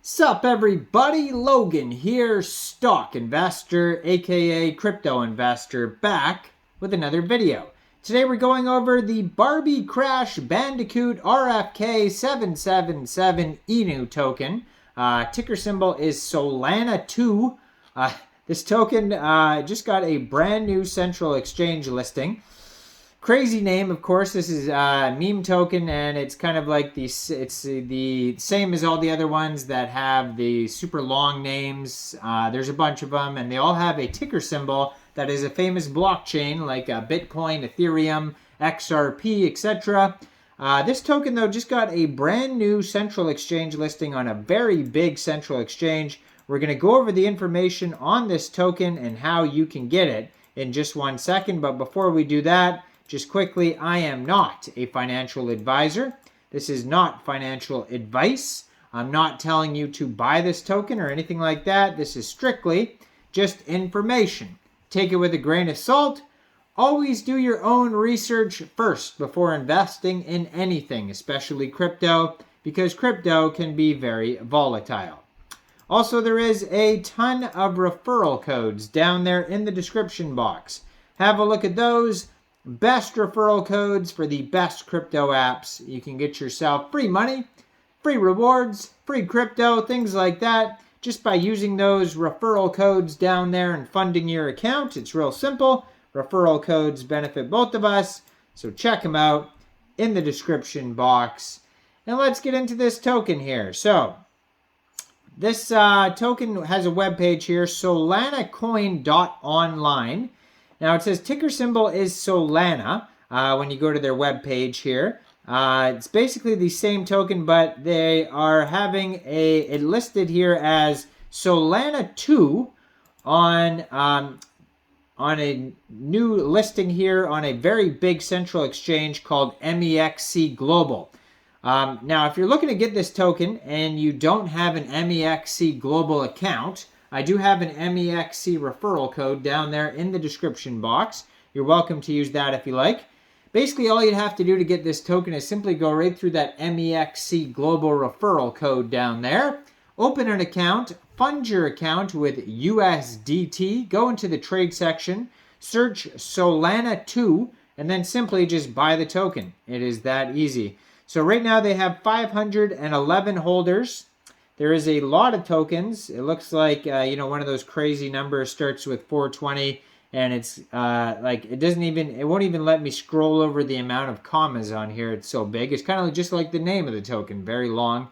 Sup everybody, Logan here, stock investor aka crypto investor, back with another video. Today we're going over the BarbieCrashBandicootRFK777Inu token. Ticker symbol is SOLANA2. This token just got a brand new central exchange listing. Crazy name, of course. This is a meme token, and it's kind of like it's the same as all the other ones that have the super long names. There's a bunch of them, and they all have a ticker symbol that is a famous blockchain like Bitcoin, Ethereum, XRP, etc. This token, though, just got a brand new central exchange listing on a very big central exchange. We're going to go over the information on this token and how you can get it in just 1 second. But before we do that, just quickly, I am not a financial advisor. This is not financial advice. I'm not telling you to buy this token or anything like that. This is strictly just information. Take it with a grain of salt. Always do your own research first before investing in anything, especially crypto, because crypto can be very volatile. Also, there is a ton of referral codes down there in the description box. Have a look at those. Best referral codes for the best crypto apps. You can get yourself free money, free rewards, free crypto, things like that, just by using those referral codes down there and funding your account. It's real simple. Referral codes benefit both of us, so check them out in the description box. And let's get into this token here. So this token has a web page here, SOLANAcoin.online. Now it says ticker symbol is Solana when you go to their web page here. It's basically the same token, but they are having it listed here as SOLANA2 on a new listing here on a very big central exchange called MEXC Global. Now, if you're looking to get this token and you don't have an MEXC Global account, I do have an MEXC referral code down there in the description box. You're welcome to use that if you like. Basically, all you'd have to do to get this token is simply go right through that MEXC Global referral code down there. Open an account, fund your account with USDT, go into the trade section, search Solana2, and then simply just buy the token. It is that easy. So right now they have 511 holders. There is a lot of tokens. It looks like, one of those crazy numbers starts with 420, and it's it won't even let me scroll over the amount of commas on here. It's so big. It's kind of just like the name of the token, very long.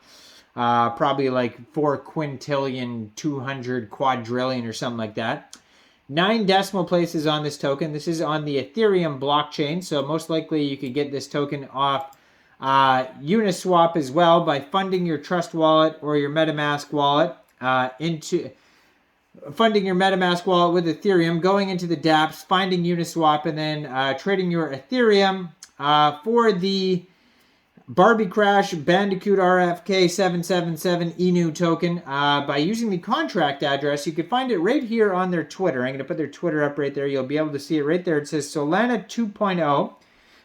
Probably like 4 quintillion, 200 quadrillion or something like that. 9 decimal places on this token. This is on the Ethereum blockchain, so most likely you could get this token off Uniswap as well by funding your Trust wallet or your MetaMask wallet funding your MetaMask wallet with Ethereum, going into the dApps, finding Uniswap, and then trading your Ethereum for the BarbieCrashBandicootRFK777Inu token by using the contract address. You can find it right here on their Twitter. I'm going to put their Twitter up right there. You'll be able to see it right there. It says SOLANA2.0.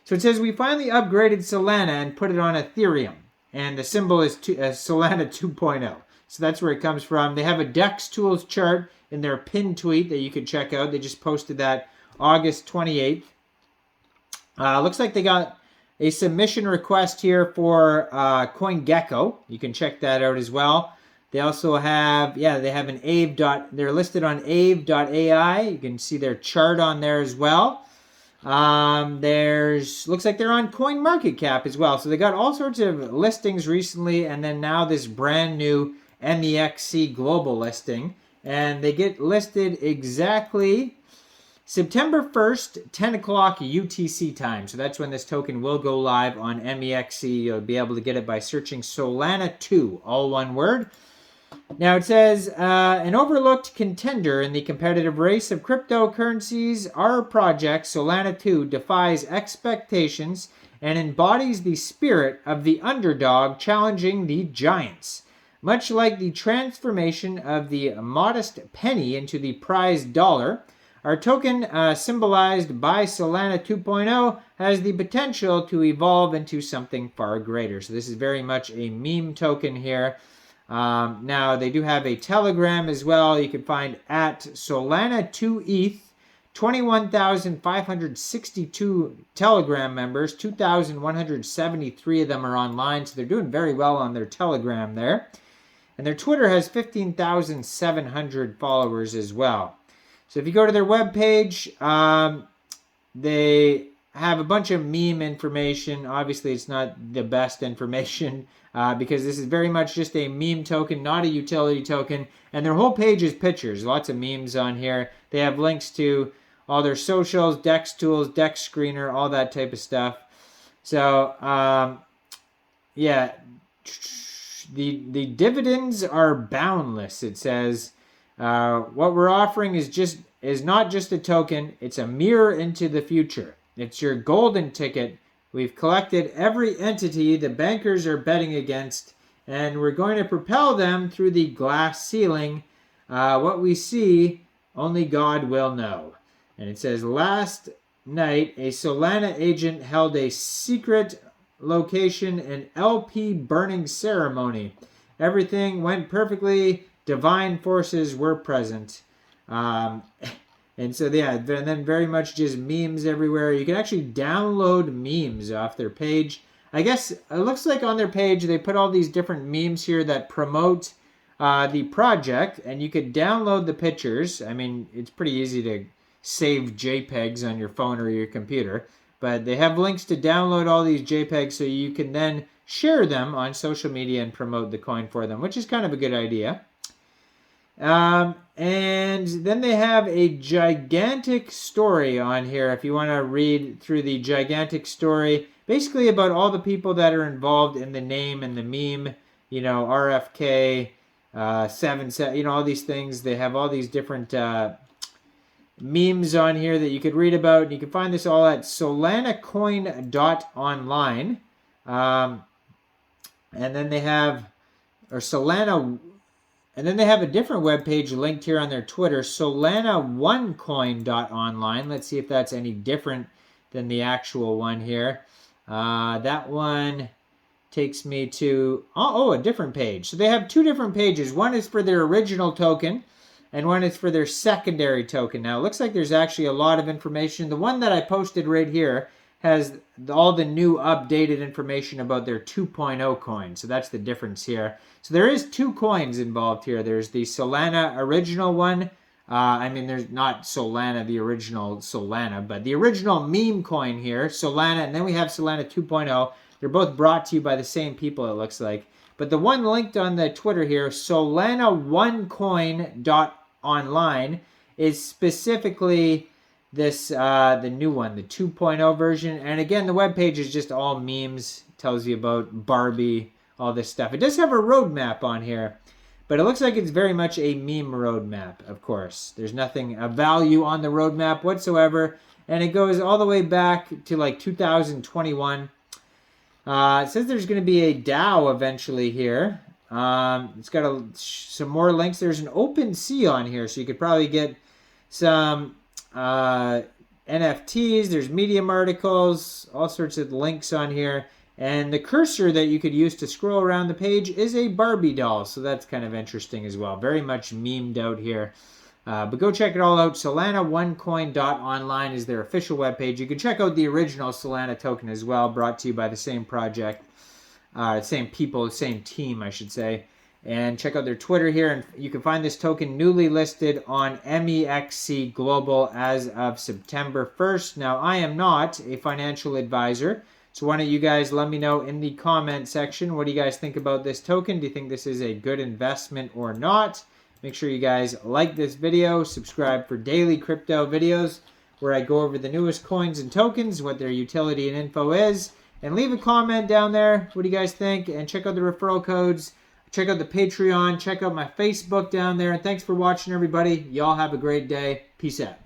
So it says we finally upgraded Solana and put it on Ethereum. And the symbol is Solana 2.0. So that's where it comes from. They have a DEX Tools chart in their pinned tweet that you can check out. They just posted that August 28th. Looks like they got a submission request here for CoinGecko. You can check that out as well. They also have, they have an they're listed on Aave.ai. You can see their chart on there as well. Looks like they're on CoinMarketCap as well. So they got all sorts of listings recently, and then now this brand new MEXC Global listing. And they get listed exactly September 1st, 10 o'clock UTC time. So that's when this token will go live on MEXC. You'll be able to get it by searching Solana2, all one word. Now it says, an overlooked contender in the competitive race of cryptocurrencies, our project, Solana2, defies expectations and embodies the spirit of the underdog challenging the giants. Much like the transformation of the modest penny into the prized dollar, our token, symbolized by Solana 2.0, has the potential to evolve into something far greater. So this is very much a meme token here. Now, they do have a Telegram as well. You can find at SOLANA2.0 21,562 Telegram members. 2,173 of them are online, so they're doing very well on their Telegram there. And their Twitter has 15,700 followers as well. So if you go to their webpage, they have a bunch of meme information. Obviously, it's not the best information because this is very much just a meme token, not a utility token. And their whole page is pictures. Lots of memes on here. They have links to all their socials, DEX tools, DEX screener, all that type of stuff. So, yeah, the dividends are boundless. It says what we're offering is not just a token. It's a mirror into the future. It's your golden ticket. We've collected every entity the bankers are betting against, and we're going to propel them through the glass ceiling. What we see, only God will know. And it says, last night, a Solana agent held a secret location and LP burning ceremony. Everything went perfectly. Divine forces were present. And so, yeah, and then very much just memes everywhere. You can actually download memes off their page. I guess it looks like on their page they put all these different memes here that promote the project, and you could download the pictures. I mean, it's pretty easy to save JPEGs on your phone or your computer, but they have links to download all these JPEGs so you can then share them on social media and promote the coin for them, which is kind of a good idea. And then they have a gigantic story on here if you want to read through the gigantic story, basically about all the people that are involved in the name and the meme, you know, RFK, 77, you know, all these things. They have all these different memes on here that you could read about, and you can find this all at solanacoin.online. And then they have, or Solana, and then they have a different webpage linked here on their Twitter, Solana1coin.online. Let's see if that's any different than the actual one here. That one takes me to, a different page. So they have two different pages. One is for their original token, and one is for their secondary token. Now, it looks like there's actually a lot of information. The one that I posted right here has all the new updated information about their 2.0 coin. So that's the difference here. So there is two coins involved here. There's the Solana original one. I mean, there's not Solana, the original Solana, but the original meme coin here, Solana, and then we have Solana 2.0. They're both brought to you by the same people, it looks like. But the one linked on the Twitter here, Solana1coin.online, is specifically this the new one, the 2.0 version. And again, the webpage is just all memes, tells you about Barbie, all this stuff. It does have a roadmap on here, but it looks like it's very much a meme roadmap, of course. There's nothing of value on the roadmap whatsoever, and it goes all the way back to like 2021. It says there's going to be a DAO eventually here. It's got some more links. There's an OpenSea on here, so you could probably get some NFTs. There's Medium articles, all sorts of links on here. And the cursor that you could use to scroll around the page is a Barbie doll, so that's kind of interesting as well. Very much memed out here. But go check it all out. Solana1coin.online is their official webpage. You can check out the original Solana token as well, brought to you by the same project, same people, the same team, I should say. And check out their Twitter here, and you can find this token newly listed on MEXC Global as of September 1st. Now, I am not a financial advisor, so why don't you guys let me know in the comment section, what do you guys think about this token? Do you think this is a good investment or not? Make sure you guys like this video, subscribe for daily crypto videos where I go over the newest coins and tokens, what their utility and info is, and leave a comment down there. What do you guys think? And check out the referral codes, check out the Patreon, check out my Facebook down there, and thanks for watching, everybody. Y'all have a great day. Peace out.